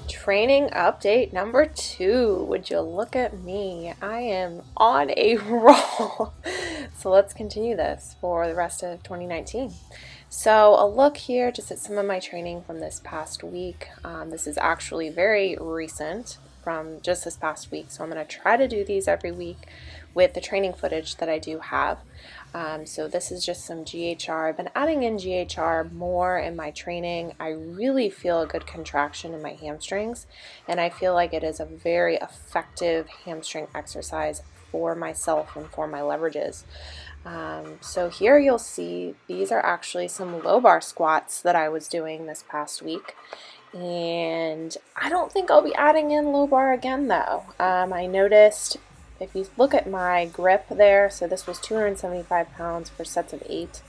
Training update number 2. Would you look at me? I am on a roll. So let's continue this for the rest of 2019. So a look here just at some of my training from this past week. This is actually very recent from just this past week. So I'm going to try to do these every week with the training footage that I do have. So this is just some GHR. I've been adding in GHR more in my training. I really feel a good contraction in my hamstrings, and I feel like it is a very effective hamstring exercise for myself and for my leverages. So here you'll see these are actually some low bar squats that I was doing this past week. And I don't think I'll be adding in low bar again though. I noticed if you look at my grip there, so this was 275 pounds for sets of 8.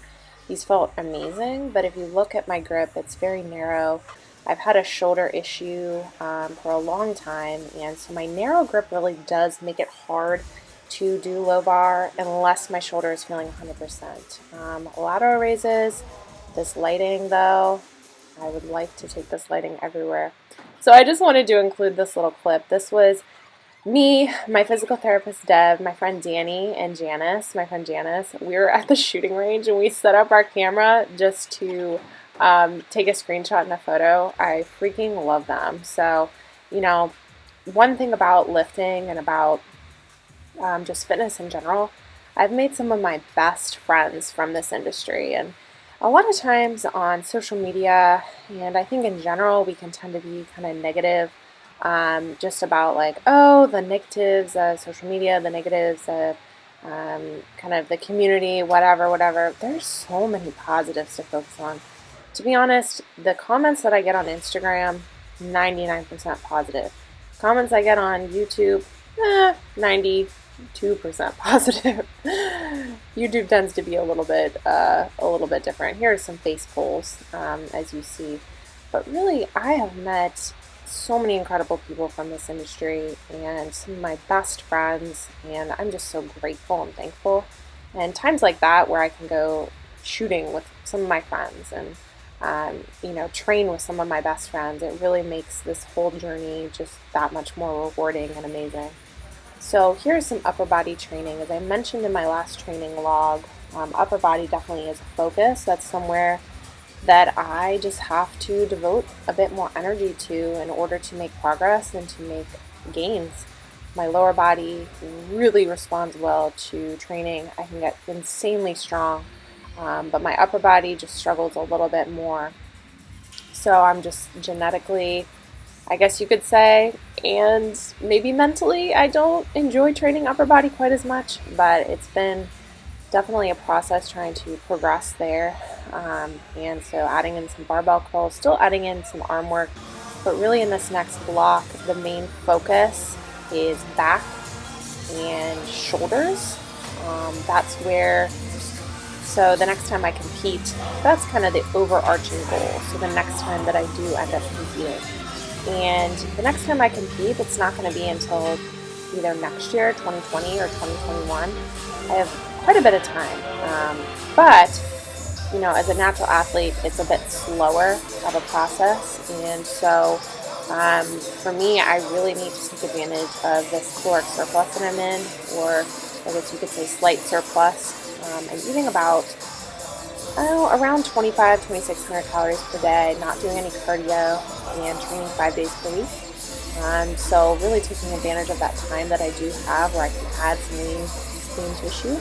These felt amazing, but if you look at my grip, it's very narrow. I've had a shoulder issue for a long time, and so my narrow grip really does make it hard to do low bar unless my shoulder is feeling 100%. Lateral raises, this lighting though, I would like to take this lighting everywhere. So I just wanted to include this little clip. This was me, my physical therapist Deb, my friend Danny, and Janice, my friend Janice. We were at the shooting range and we set up our camera just to take a screenshot and a photo. I freaking love them. So, you know, one thing about lifting and about just fitness in general, I've made some of my best friends from this industry. And a lot of times on social media, and I think in general, we can tend to be kind of negative just about like, oh, the negatives of social media, the negatives of kind of the community, whatever. There's so many positives to focus on. To be honest, the comments that I get on Instagram, 99% positive. Comments I get on YouTube, 92% positive. YouTube tends to be a little bit different. Here are some face polls, as you see. But really, I have met so many incredible people from this industry and some of my best friends, and I'm just so grateful and thankful. And times like that where I can go shooting with some of my friends and train with some of my best friends, it really makes this whole journey just that much more rewarding and amazing. So here's some upper body training. As I mentioned in my last training log, upper body definitely is a focus. That's somewhere that I just have to devote a bit more energy to in order to make progress and to make gains. My lower body really responds well to training. I can get insanely strong, but my upper body just struggles a little bit more. So I'm just genetically, I guess you could say, and maybe mentally, I don't enjoy training upper body quite as much, but it's been definitely a process trying to progress there. And so adding in some barbell curls, still adding in some arm work, but really in this next block, the main focus is back and shoulders. That's where, so the next time I compete, that's kind of the overarching goal. So the next time that I do end up competing. And the next time I compete, it's not going to be until either next year, 2020 or 2021. I have quite a bit of time, but as a natural athlete, it's a bit slower of a process, and so for me, I really need to take advantage of this caloric surplus that I'm in, or I guess you could say slight surplus. I'm eating about around 2,600 calories per day, not doing any cardio, and training 5 days per week. So really taking advantage of that time that I do have where I can add some lean tissue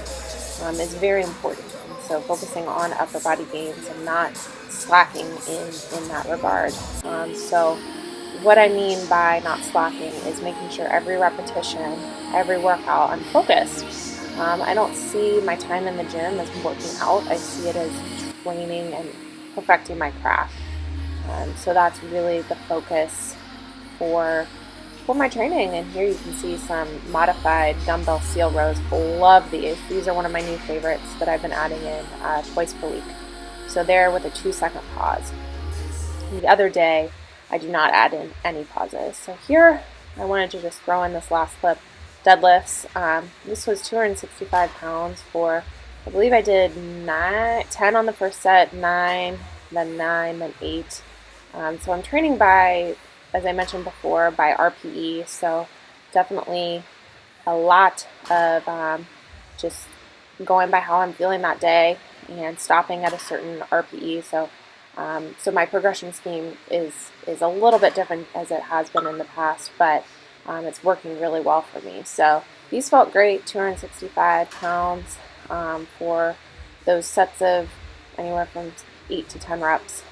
is very important. And so focusing on upper body gains and not slacking in that regard. So what I mean by not slacking is making sure every repetition, every workout, I'm focused. I don't see my time in the gym as working out. I see it as training and perfecting my craft. So that's really the focus for my training. And here you can see some modified dumbbell seal rows. Love these. These are one of my new favorites that I've been adding in twice per week. So they're with a 2-second pause. The other day, I do not add in any pauses. So here, I wanted to just throw in this last clip. Deadlifts. This was 265 pounds for, I believe I did 10 on the first set, 9, then 9, then 8. So I'm training by as I mentioned before, by RPE. So definitely a lot of just going by how I'm feeling that day and stopping at a certain RPE. So my progression scheme is a little bit different as it has been in the past, but it's working really well for me. So these felt great, 265 pounds for those sets of anywhere from 8 to 10 reps.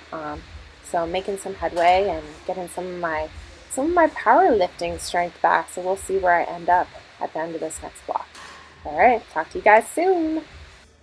So making some headway and getting some of my powerlifting strength back. So we'll see where I end up at the end of this next block. All right, talk to you guys soon.